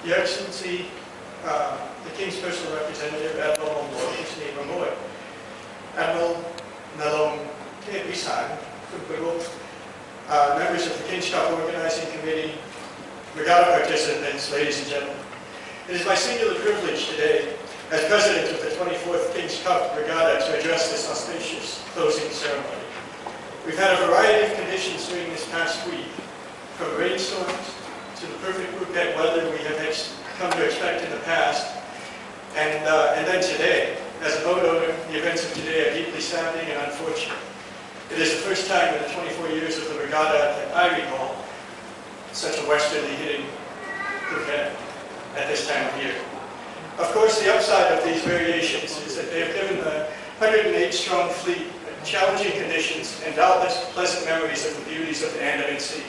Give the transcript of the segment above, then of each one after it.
Your Excellency, the King's Personal Representative, Admiral Momoy, Admiral Nalong Tebisan, members of the King's Cup Organizing Committee, regatta participants, ladies and gentlemen. It is my singular privilege today, as President of the 24th King's Cup Regatta, to address this auspicious closing ceremony. We've had a variety of conditions during this past week, from rainstorms to the perfect Phuket weather we have come to expect in the past, and then today. As a boat owner, the events of today are deeply saddening and unfortunate. It is the first time in the 24 years of the regatta that I recall such a westerly hitting Phuket at this time of year. Of course, the upside of these variations is that they have given the 108-strong fleet challenging conditions and doubtless pleasant memories of the beauties of the Andaman Sea.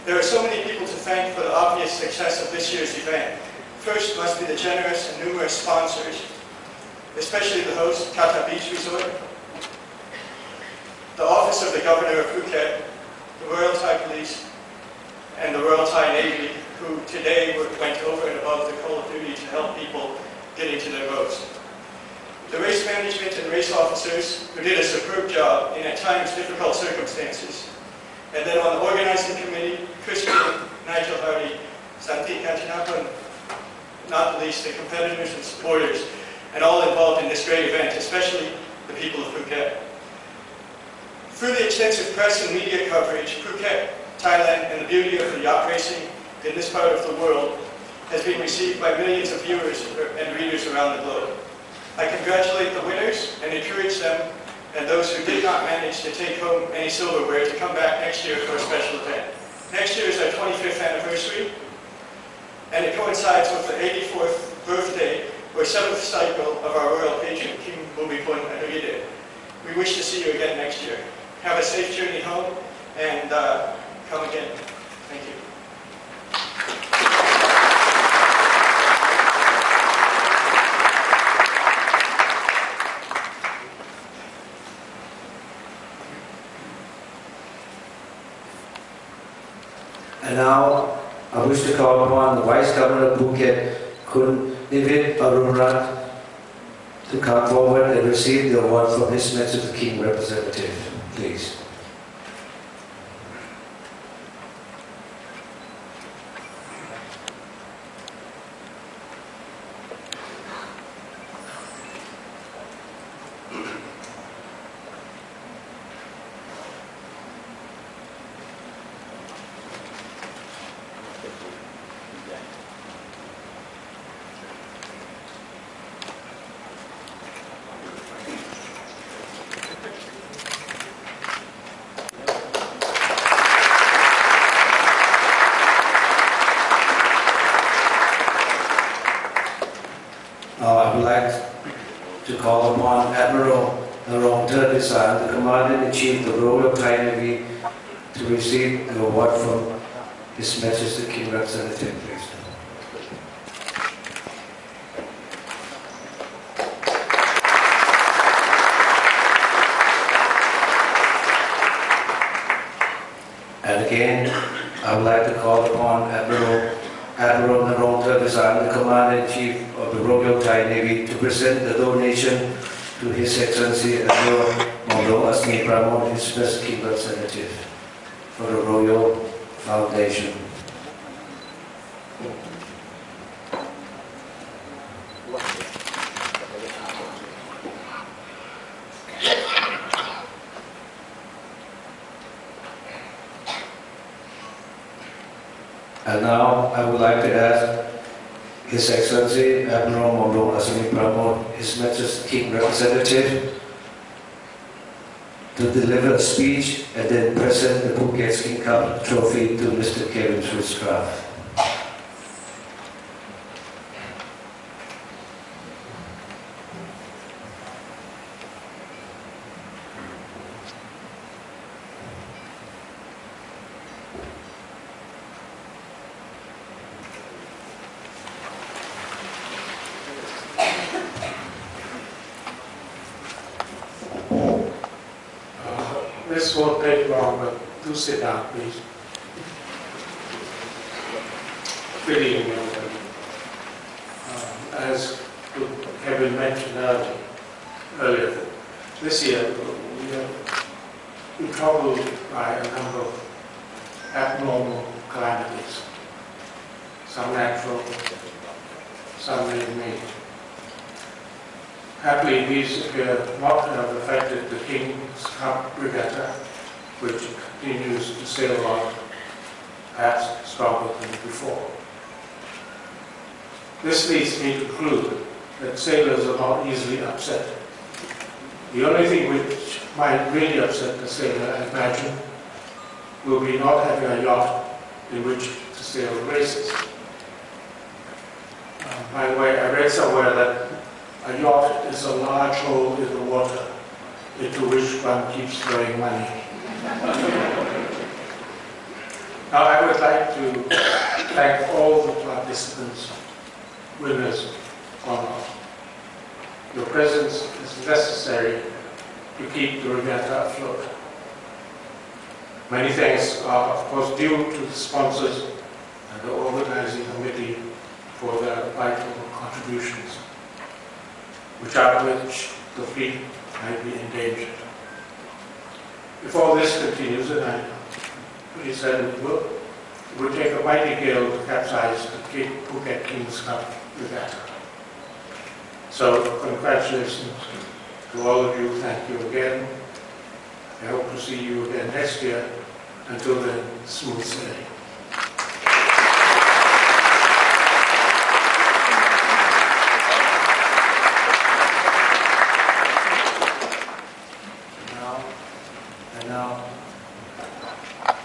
There are so many people to thank for the obvious success of this year's event. First must be the generous and numerous sponsors, especially the host, Kata Beach Resort, the Office of the Governor of Phuket, the Royal Thai Police, and the Royal Thai Navy, who today went over and above the call of duty to help people get into their boats. The race management and race officers, who did a superb job in at times difficult circumstances. And then on the organizing committee, Christian, Nigel Hardy, Santi Kanchanaphan, not the least the competitors and supporters, and all involved in this great event, especially the people of Phuket. Through the extensive press and media coverage, Phuket, Thailand, and the beauty of the yacht racing in this part of the world has been received by millions of viewers and readers around the globe. I congratulate the winners and encourage them and those who did not manage to take home any silverware to come back next year for a special event. Next year is our 25th anniversary, and it coincides with the 84th birthday or 7th cycle of our royal patron, King Bhumibol Adulyadej. We wish to see you again next year. Have a safe journey home, and come again. Thank you. And now, I wish to call upon the Vice Governor of Phuket, Kun Nivit Arunrat, to come forward and receive the award from His Majesty the King Representative, please. I would like to call upon Admiral Nalong Tebisan, the Commander-in-Chief of the Royal Thai Navy, to receive the award from His Majesty the King Representative, please. And again, I would like to call upon Admiral Nalong Tebisan, the Commander-in-Chief of the Royal Thai Navy, to present the donation to His Excellency Admiral Monglo Asmi Pramod, His Best King Representative, for the Royal Foundation. And now I would like to ask His Excellency Admiral Monglo Asmi Pramod, His Majesty King Representative, to deliver a speech and then present the Phuket King Cup trophy to Mr. Kevin Switchcraft. This won't take long, but do sit down, please. Good evening, everybody. Kevin mentioned earlier, this year we are troubled by a number of abnormal calamities, some natural, some man-made. Happily, these appear not to have affected the King's Cup regatta, which continues to sail on, perhaps stronger than before. This leads me to conclude that sailors are not easily upset. The only thing which might really upset the sailor, I imagine, will be not having a yacht in which to sail races. By the way, I read somewhere that a yacht is a large hole in the water into which one keeps throwing money. Now I would like to thank all the participants, winners or not. Your presence is necessary to keep the regatta afloat. Many thanks are of course due to the sponsors and the organizing committee for their vital contributions, without which the fleet might be endangered. Before this continues, and I really said it would take a mighty gale to capsize the Phuket King's Cup regatta. So congratulations to all of you. Thank you again. I hope to see you again next year. Until then, smooth sailing.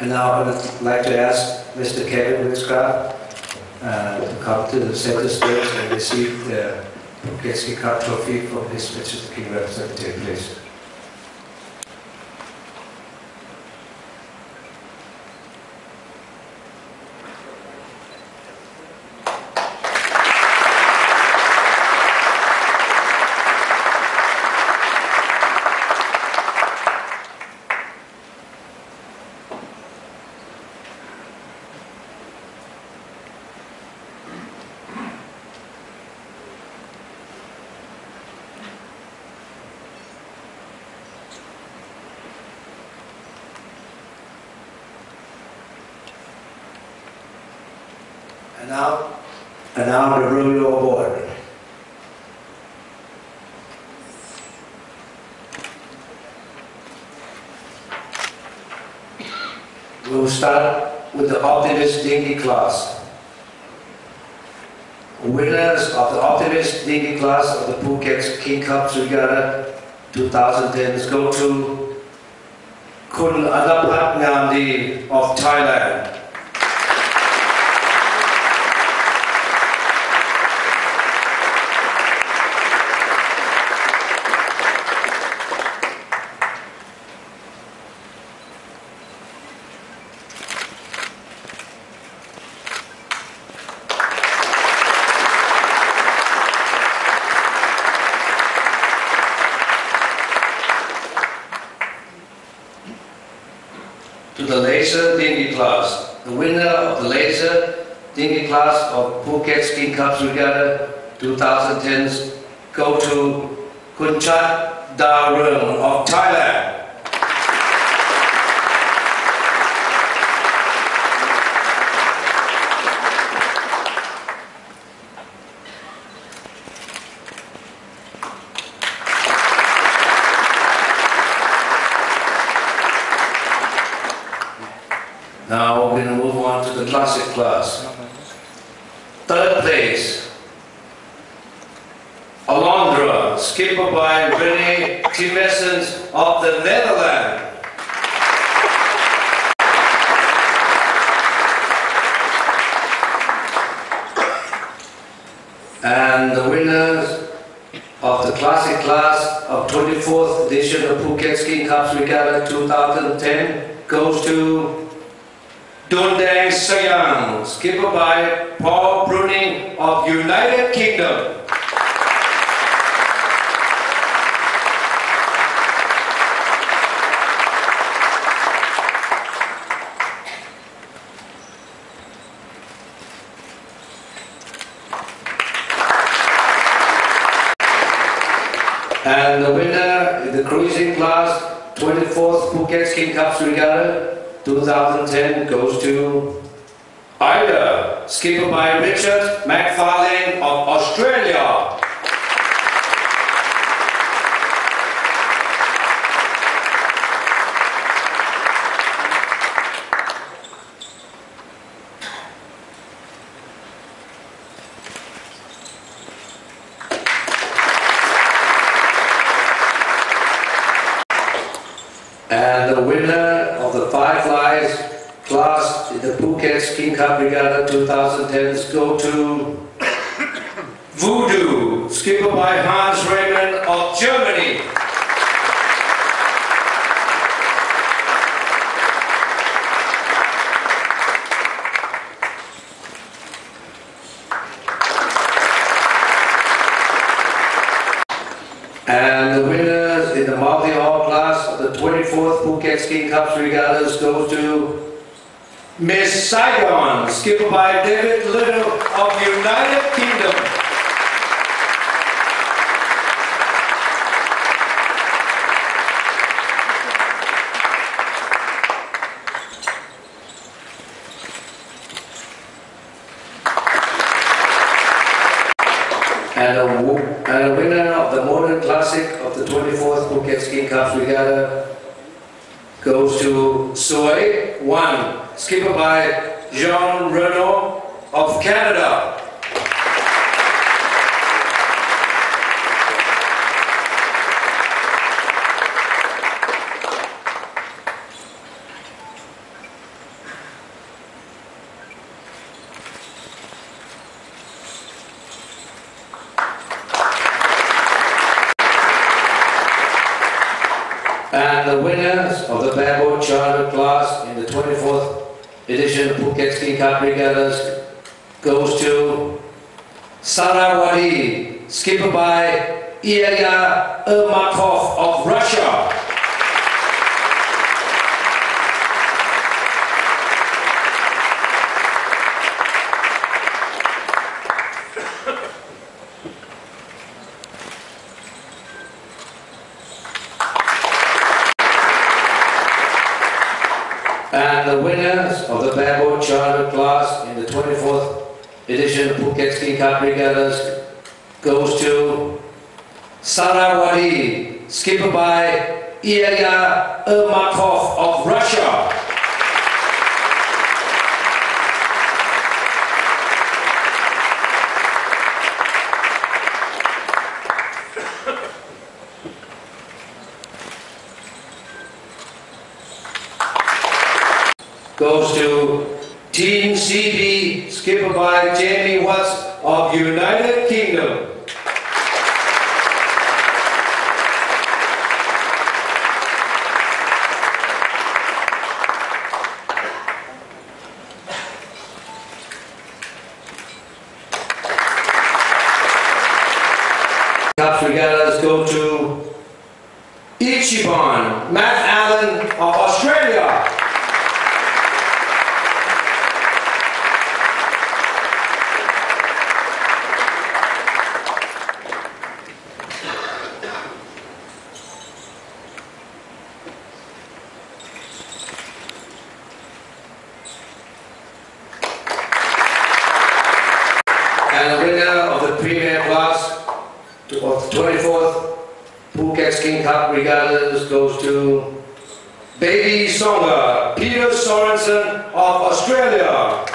And now I would like to ask Mr. Kevin Witzcraft to come to the center stage and receive the Phuket Cup trophy from His Majesty King representative, please. And now the Royal Award. We'll start with the Optimist Dinghy class. Winners of the Optimist Dinghy class of the Phuket King Cup Regatta 2010 go to Kun Anapat Ngamdi of Thailand. To the Laser Dinghy class. The winner of the Laser Dinghy class of Phuket King Cup Regatta 2010 go to Kunchat Darung of Thailand. Now we're going to move on to the Classic class. Third place, Alondra, skipper by René Timessens of the Netherlands. And the winners of the Classic class of 24th edition of Phuket King Cup Regatta 2010 goes to Dundang Sayang, skipper by Paul Bruning of United Kingdom. And the winner in the cruising class, 24th Phuket King Cup Regatta 2010 goes to Ida, skipper by Richard McFarlane of Australia. And the winner of the 5 flies class in the Phuket King Cup Regatta 2010 go to Voodoo, skipper by Hans Raymond of Germany. And the winners in the multi-haul class of the 24th Phuket King Cup Regattas goes to Miss Saigon, skipper by David Little of United Kingdom. And a winner of the Modern Classic of the 24th Phuket King Cup Regatta goes to Soy 1, skipper by Jean Renaud of Canada. And the winners of the bareboat charter class in the 24th edition of Phuket King Cup Regattas goes to Sarawadi, skipper by Ilya Ermakov of Russia. And the winners of the bareboat charter class in the 24th edition of Phuket King Cup Regattas goes to Sarawadi, skipper by Ilya Ermakov of Russia. Goes to Team CB, skipper by Jamie Watts of United Kingdom. Cup regattas go to Ichiban, Matt Allen of Australia. And the winner of the Premier class of the 24th Phuket King Cup Regattas goes to Baby Songer, Peter Sorensen of Australia.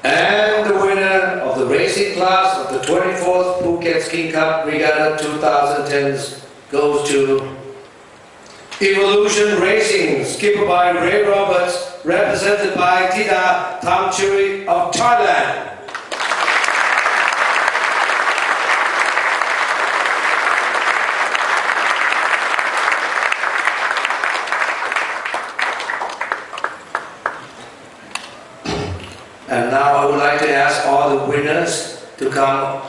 And the winner of the racing class of the 24th Phuket King Cup Regatta 2010 goes to Evolution Racing, skipper by Ray Roberts, represented by Tita Tamchuri of Thailand. And now I would like to ask all the winners to come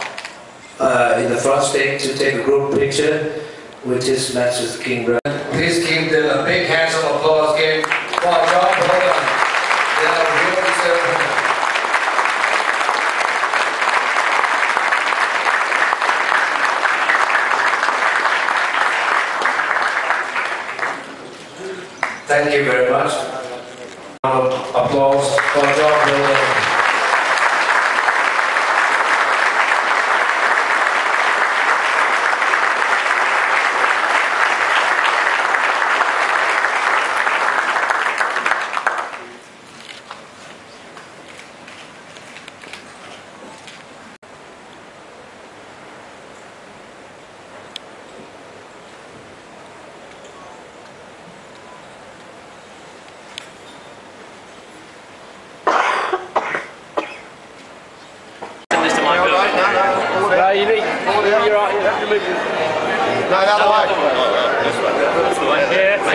in the front stage to take a group picture with His Majesty King Brian. Please give them a big hands of applause again for our job well done. They are really deserving. Thank you very much. Applause for our job well done.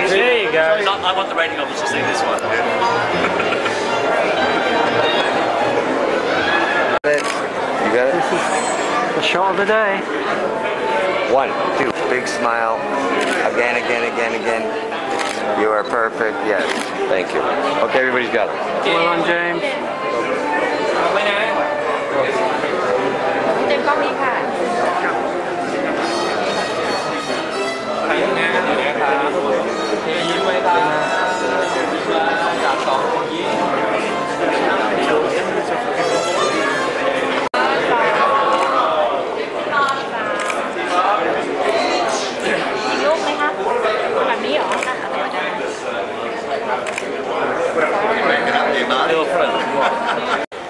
There you go. I want the rating officer to see this one. You got it? This is the shot of the day. 1, 2, big smile. Again, again, again, again. You are perfect. Yes. Thank you. Okay, everybody's got it. Well done, James.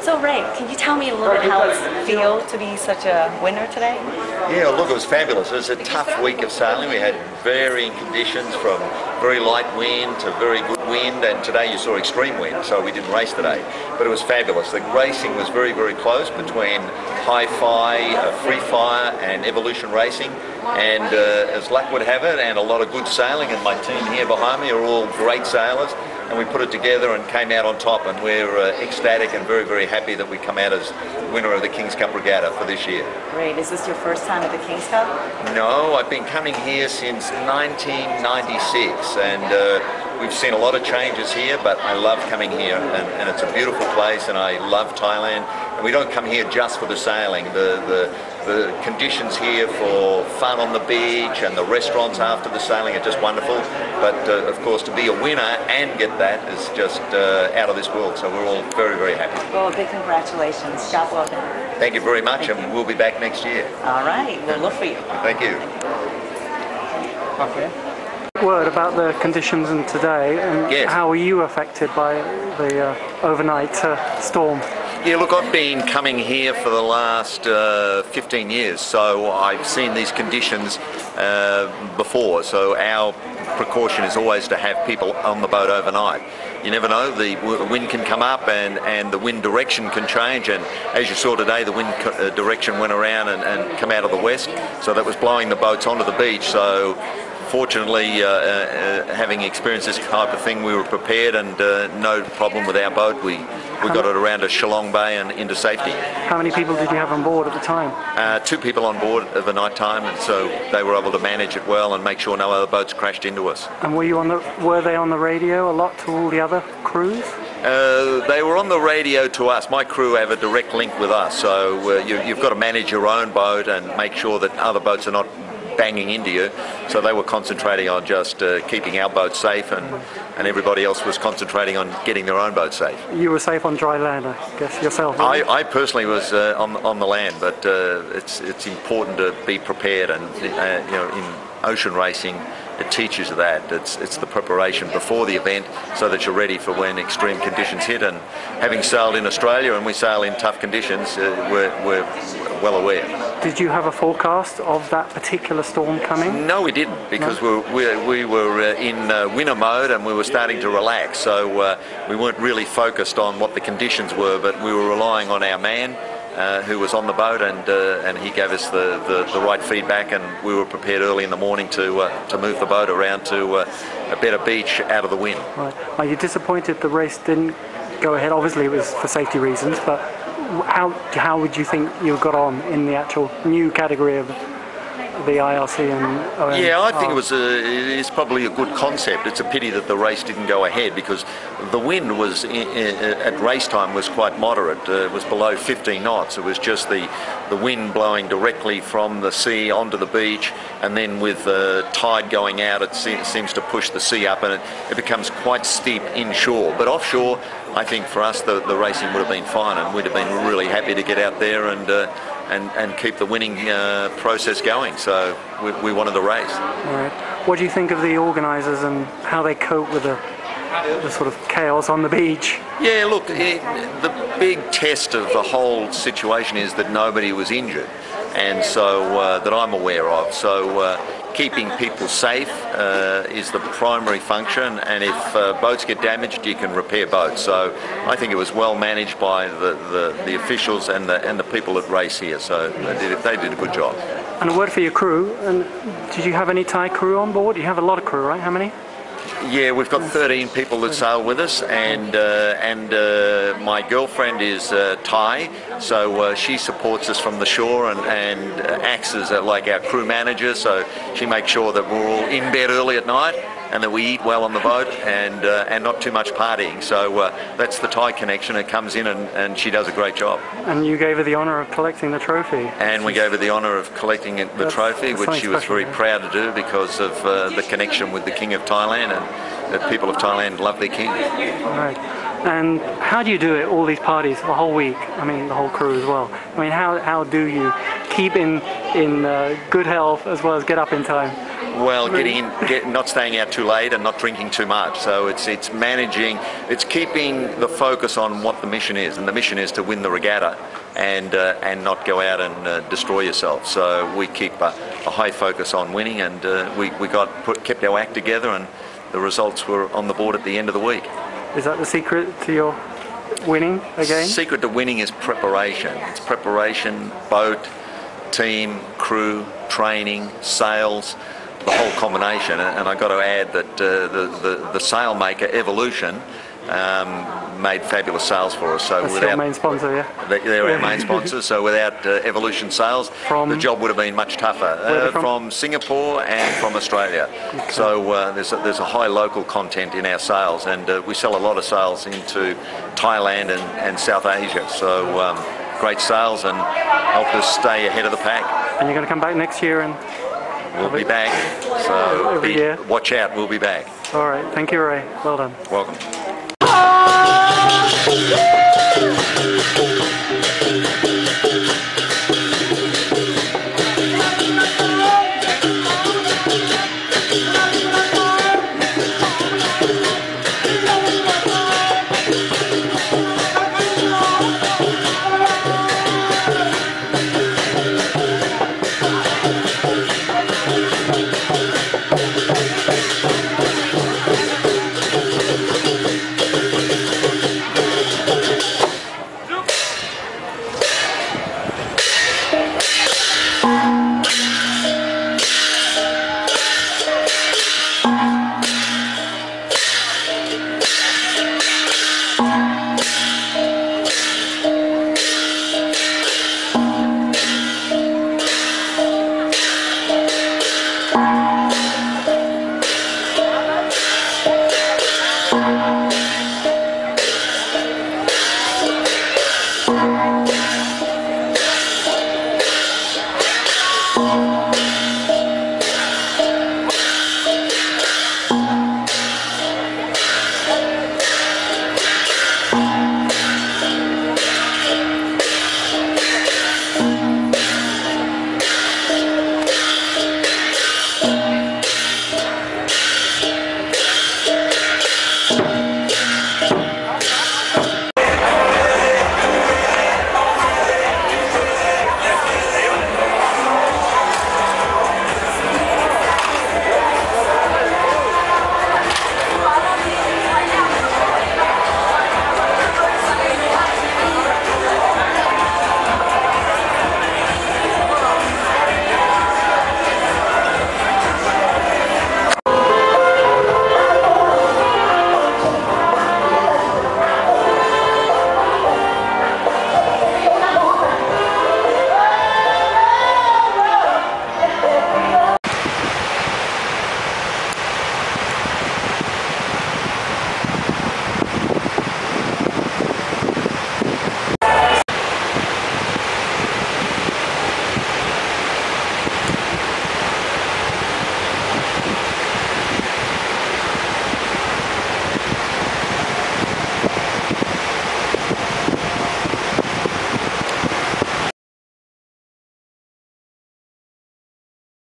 So Ray, can you tell me a little bit how it feels to be such a winner today? Yeah, look, it was fabulous. It was a tough week of sailing. We had varying conditions from very light wind to very good wind, and today you saw extreme wind, so we didn't race today. But it was fabulous. The racing was very, very close between Hi-Fi, Free Fire and Evolution Racing, and as luck would have it, and a lot of good sailing, and my team here behind me are all great sailors, and we put it together and came out on top, and we're ecstatic and very, very happy that we come out as winner of the King's Cup Regatta for this year. Great. Is this your first time at the King's Cup? No, I've been coming here since 1996, and we've seen a lot of changes here, but I love coming here, and it's a beautiful place, and I love Thailand. And we don't come here just for the sailing. The conditions here for fun on the beach and the restaurants after the sailing are just wonderful. But of course, to be a winner and get that is just out of this world. So we're all very, very happy. Well, big congratulations. Job well done. Thank you very much, and we'll be back next year. All right. We'll look for you. Thank you. Okay. Word about the conditions in today, and yes. How were you affected by the overnight storm? Yeah, look, I've been coming here for the last 15 years, so I've seen these conditions before, so our precaution is always to have people on the boat overnight. You never know, the wind can come up and the wind direction can change, and as you saw today, the wind direction went around and come out of the west, so that was blowing the boats onto the beach. So fortunately, having experienced this type of thing, we were prepared, and no problem with our boat. We got it around to Shillong Bay and into safety. How many people did you have on board at the time? 2 people on board at the night time, and so they were able to manage it well and make sure no other boats crashed into us. And were they on the radio a lot to all the other crews? They were on the radio to us. My crew have a direct link with us, so you've got to manage your own boat and make sure that other boats are not banging into you. So they were concentrating on just keeping our boat safe, and everybody else was concentrating on getting their own boat safe. You were safe on dry land, I guess, yourself? I personally was on the land, but it's important to be prepared, and you know, in ocean racing, it teaches that. It's the preparation before the event so that you're ready for when extreme conditions hit. And having sailed in Australia, and we sail in tough conditions, we're well aware. Did you have a forecast of that particular storm coming? No, we didn't, because we were in winter mode, and we were starting to relax. So we weren't really focused on what the conditions were, but we were relying on our man, who was on the boat, and he gave us the right feedback, and we were prepared early in the morning to move the boat around to a better beach out of the wind. Right. Are you disappointed the race didn't go ahead. Obviously, it was for safety reasons, but how would you think you got on in the actual new category of the IRC and OM? Yeah, I think it's probably a good concept. It's a pity that the race didn't go ahead because the wind was at race time was quite moderate. It was below 15 knots. It was just the wind blowing directly from the sea onto the beach, and then with the tide going out, it seems to push the sea up, and it becomes quite steep inshore. But offshore, I think for us the racing would have been fine, and we'd have been really happy to get out there and keep the winning process going. So we wanted the race. All right. What do you think of the organisers and how they cope with the sort of chaos on the beach? Yeah, look, the big test of the whole situation is that nobody was injured, and so that I'm aware of. So keeping people safe is the primary function, and if boats get damaged, you can repair boats. So I think it was well managed by the officials and the people that race here. So they did a good job. And a word for your crew. And did you have any Thai crew on board? You have a lot of crew, right? How many? Yeah, we've got 13 people that sail with us, and my girlfriend is Thai, so she supports us from the shore and acts as like our crew manager. So she makes sure that we're all in bed early at night and that we eat well on the boat and not too much partying. So that's the Thai connection. It comes in and she does a great job. And you gave her the honour of collecting the trophy. And we gave her the honour of collecting the trophy, which she was very proud to do because of the connection with the King of Thailand, and the people of Thailand love their king. Right. And how do you do it, all these parties, the whole week? I mean, the whole crew as well. I mean, how do you keep in good health as well as get up in time? Well, not staying out too late and not drinking too much. So it's managing, it's keeping the focus on what the mission is, and the mission is to win the regatta and not go out and destroy yourself. So we keep a high focus on winning, and we kept our act together, and the results were on the board at the end of the week. Is that the secret to your winning again? Secret to winning is preparation. It's preparation, boat, team, crew, training, sales, the whole combination. And I've got to add that the sail maker Evolution made fabulous sales for us. So that's your main sponsor, yeah? They're our main sponsors. So without Evolution Sales, the job would have been much tougher. From Singapore and from Australia. Okay. So there's a high local content in our sales, and we sell a lot of sales into Thailand and South Asia. So great sales and help us stay ahead of the pack. And you're going to come back next year and... We'll be back, so watch out, we'll be back. All right, thank you, Ray. Well done. Welcome.